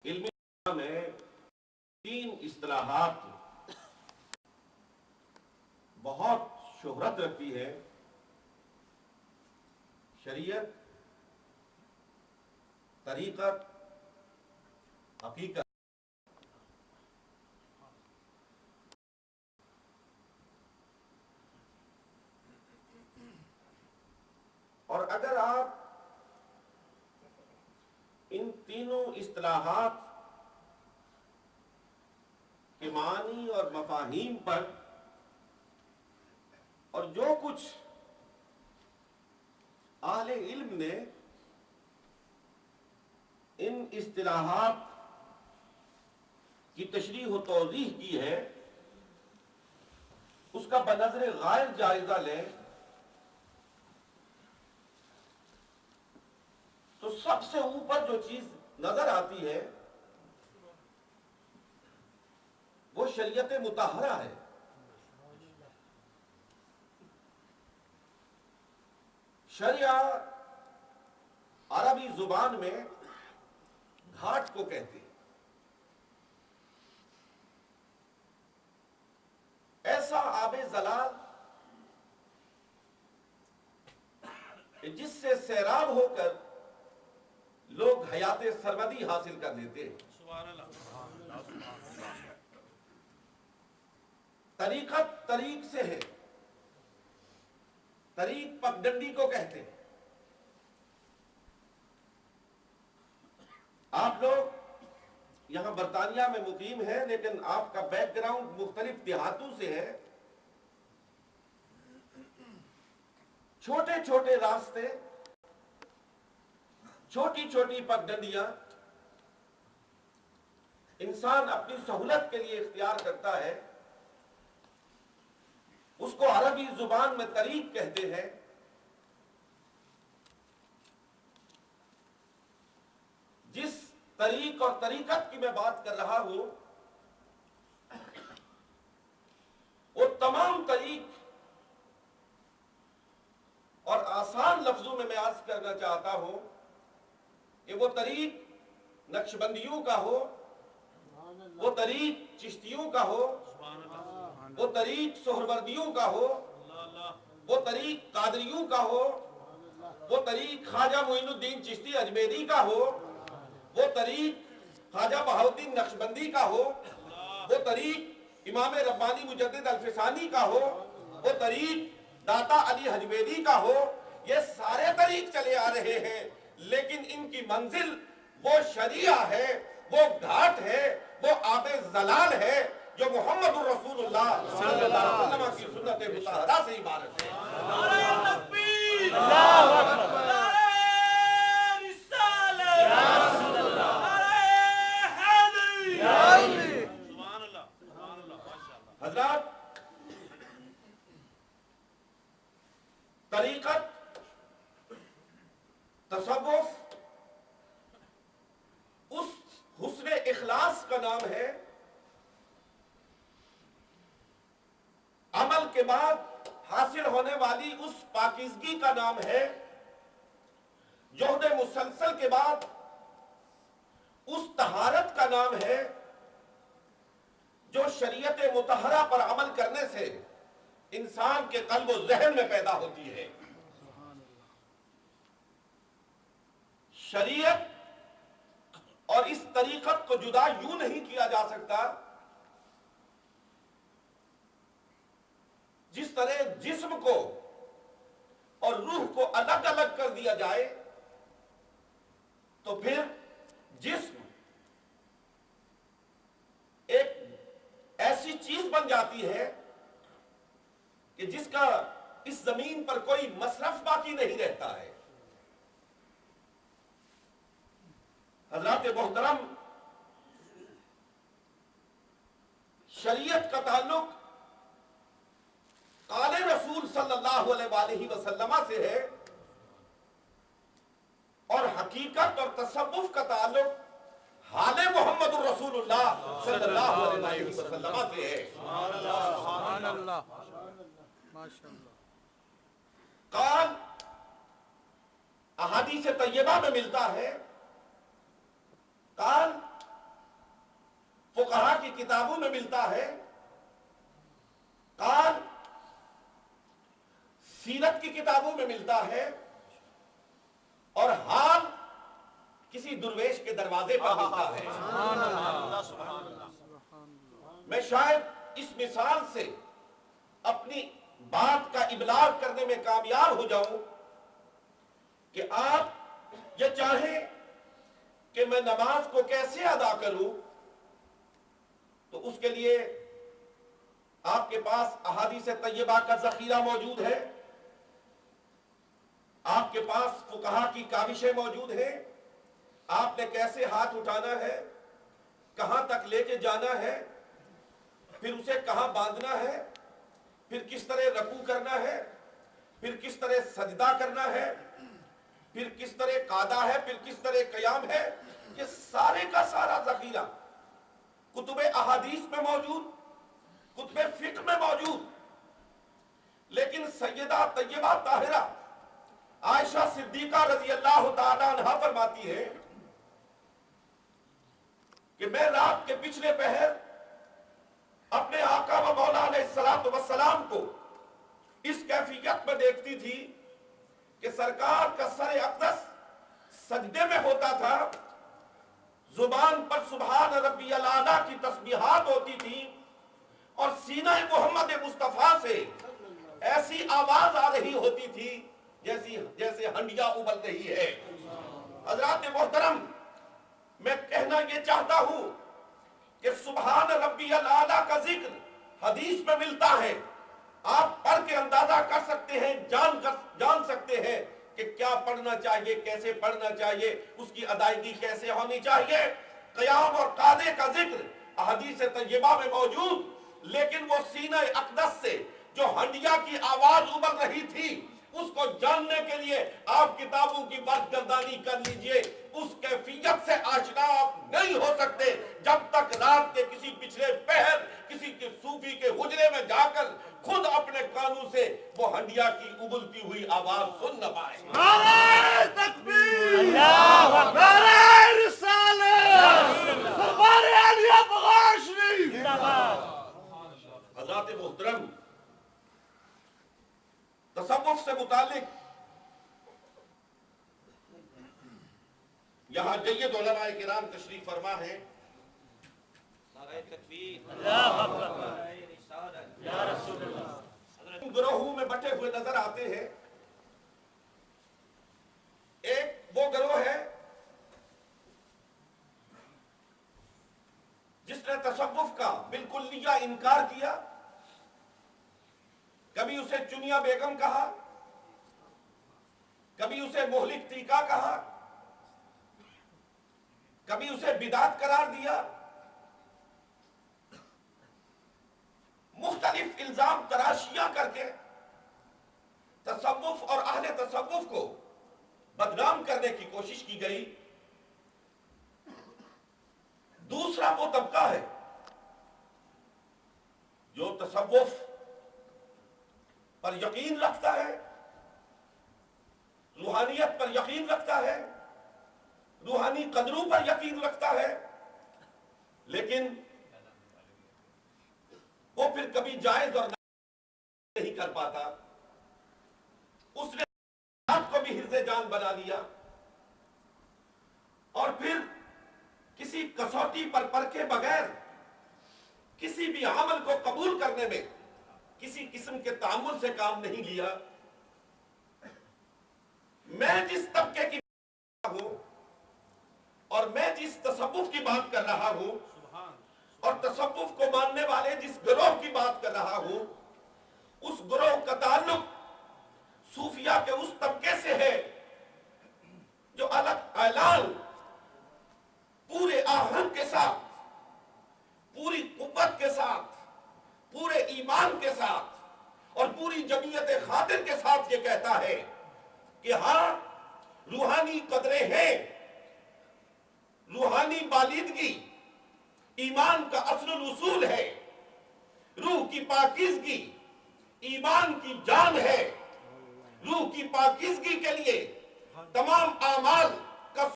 علمی میں تین اصطلاحات بہت شہرت رکھتی ہے: شریعت، طریقت، حقیقت۔ اور اگر آپ ان تینوں اصطلاحات کے معنی اور مفاہیم پر اور جو کچھ اہل علم نے ان اصطلاحات کی تشریح و توضیح کی ہے اس کا بنظر غائب جائزہ لیں تو سب سے اوپر جو چیز نظر آتی ہے وہ شریعت مطہرہ ہے۔ شریعہ عربی زبان میں گھاٹ کو کہتے ہیں، ایسا آب زلال جس سے سیراب ہو کر لوگ حیات سرمدی حاصل کر لیتے ہیں۔ سبحان اللہ۔ طریقت طریق سے ہے، طریق پگڈنڈی کو کہتے ہیں۔ آپ لوگ یہاں برطانیہ میں مقیم ہیں لیکن آپ کا بیک گراؤنڈ مختلف دیہاتوں سے ہے۔ چھوٹے چھوٹے راستے، چھوٹی چھوٹی پگڈنڈیاں انسان اپنی سہولت کے لیے اختیار کرتا ہے، اس کو عربی زبان میں طریق کہتے ہیں۔ جس طریق اور طریقت کی میں بات کر رہا ہوں وہ تمام طریق، اور آسان لفظوں میں عرض کرنا چاہتا ہوں کہ وہ طریق نقشبندیوں کا ہو، وہ طریق چشتیوں کا ہو، وہ طریق سہروردیوں کا ہو، وہ طریق قادریوں کا ہو، وہ طریق خواجہ معین الدین چشتی اجمیری کا ہو، وہ طریق خواجہ بہاؤالدین نقشبندی کا ہو، وہ طریق امام ربانی مجدد الفسانی کا ہو، وہ طریق داتا علی حجویری کا ہو، یہ سارے طریق چلے آ رہے ہیں لیکن ان کی منزل وہ شریعہ ہے، وہ گھاٹ ہے، وہ آب زلال ہے جو محمد الرسول اللہ صلی اللہ علیہ وسلم کی سنت مطہرہ سے عبارت ہے۔ نعرہ تکبیر، اللہ اکبر، نعرہ رسالت، یا رسول اللہ، نعرہ حیدری، یا علی، سبحان اللہ، سبحان اللہ، ماشاءاللہ۔ حضرات، طریقت، تصوف اس حسن اخلاص کا نام ہے، عمل کے بعد حاصل ہونے والی اس پاکیزگی کا نام ہے، جہد مسلسل کے بعد اس طہارت کا نام ہے جو شریعت مطہرہ پر عمل کرنے سے انسان کے قلب و ذہن میں پیدا ہوتی ہے۔ شریعت اور اس طریقت کو جدا یوں نہیں کیا جا سکتا جس طرح جسم کو اور روح کو الگ الگ کر دیا جائے تو پھر جسم ایک ایسی چیز بن جاتی ہے کہ جس کا اس زمین پر کوئی مصرف باقی نہیں رہتا ہے۔ حضرات محترم، شریعت کا تعلق قال رسول صلی اللہ علیہ وآلہ وسلم سے ہے اور حقیقت اور تصوف کا تعلق حال محمد الرسول اللہ صلی اللہ علیہ وسلم سے ہے۔ سبحان اللہ، ماشاءاللہ۔ قال احادیث طیبہ میں ملتا ہے، قال फुकहा की किताबों में मिलता है, कान सीरत की किताबों में मिलता है, और हाल किसी दुर्वेश के दरवाजे पर मिलता है। मैं शायद इस मिसाल से अपनी बात का इबलाग करने में कामयाब हो जाऊं कि आप ये चाहें कि मैं नमाज को कैसे अदा करूं, तो उसके लिए आपके पास अहादीस तय्यबा का ज़ख़ीरा मौजूद है, आपके पास फुकहा की काविशें मौजूद हैं। आपने कैसे हाथ उठाना है, कहां तक लेके जाना है, फिर उसे कहां बांधना है, फिर किस तरह रकू करना है, फिर किस तरह सजदा करना है, फिर किस तरह कादा है, फिर किस तरह कयाम है, ये सारे का सारा ज़ख़ीरा कुतुबे अहादीस में मौजूद, कुतुबे फ़िक़्ह में मौजूद। लेकिन सैयदा तय्यबा ताहिरा आयशा सिद्दीका रज़ी अल्लाह तआला अन्हा फरमाती है कि मैं रात के पिछले पहर अपने आका व मौला अलैहिस्सलातु वस्सलाम को इस कैफियत में देखती थी कि सरकार का सर अक़दस सजदे में होता था, जुबान पर सुभान रब्बियल आला की तस्बीहात होती थी, और सीना मोहम्मद मुस्तफा से ऐसी आवाज आ रही होती थी जैसे हंडिया उबल रही है। हज़रात मोहतरम, मैं कहना ये चाहता हूं कि सुभान रब्बियल आला का जिक्र हदीस में मिलता है, आप पढ़ के अंदाजा कर सकते हैं, जान सकते हैं कि क्या पढ़ना चाहिए, कैसे पढ़ना चाहिए, उसकी अदायगी कैसे होनी चाहिए। क़याम और कादे का जिक्र हदीस तय्यबा में मौजूद, लेकिन वो सीना अक़दस से जो हंडिया की आवाज उबल रही थी, उसको जानने के लिए आप किताबों की बरगर्दानी कर लीजिए। उस कैफियत से आशना आप नहीं हो सकते जब तक रात के किसी पिछले पहर किसी के सूफी के हुजरे में जाकर खुद अपने कानों से वो हंडिया की उबलती हुई आवाज सुन न पाए। नारे तकबीर, अल्लाहु अकबर, नारे रिसालत, सरदार आलिया बगाशरी जिंदाबाद। हज़रात मोहतरम, तसव्वुफ से मुतालिक यहाँ जय्यद उलमाए किराम तशरीफ फरमा है। गिरोहों में बटे हुए नजर आते हैं। एक वो गिरोह है जिसने तसव्वुफ का बिल्कुलिया इनकार किया, कभी उसे चुनिया बेगम कहा, कभी उसे मोहलिक टीका कहा, कभी उसे बिदात करार दिया, मुख्तलिफ इल्जाम तराशियां करके तसव्वुफ और अहले तसव्वुफ को बदनाम करने की कोशिश की गई। दूसरा वो तबका है जो तसव्वुफ पर यकीन रखता है, रूहानियत पर यकीन रखता है, रूहानी कदरों पर यकीन रखता है, लेकिन वो फिर कभी जायज और नहीं कर पाता। उसने रात को भी हिर्ज़े जान बना लिया और फिर किसी कसौटी पर परखे बगैर किसी भी अमल को कबूल करने में किसी किस्म के तामुल से काम नहीं लिया। मैं जिस तबके की हूं और मैं जिस तसव्वुफ की बात कर रहा हूं और तसव्वुफ को मानने वाले जिस गिरोह की बात कर रहा हूं, उस गिरोह का ताल्लुक सूफिया के उस तबके से है जो अलग ऐलान पूरे आहम के साथ, पूरी कुव्वत के साथ, पूरे ईमान के साथ और पूरी जमीयत खातिर के साथ ये कहता है कि हाँ, रूहानी कदरें हैं, रूहानी बालिदगी ईमान का असलुल उसूल है, रूह की पाकीज़गी ईमान की जान है। रूह की पाकीज़गी के लिए तमाम आमाल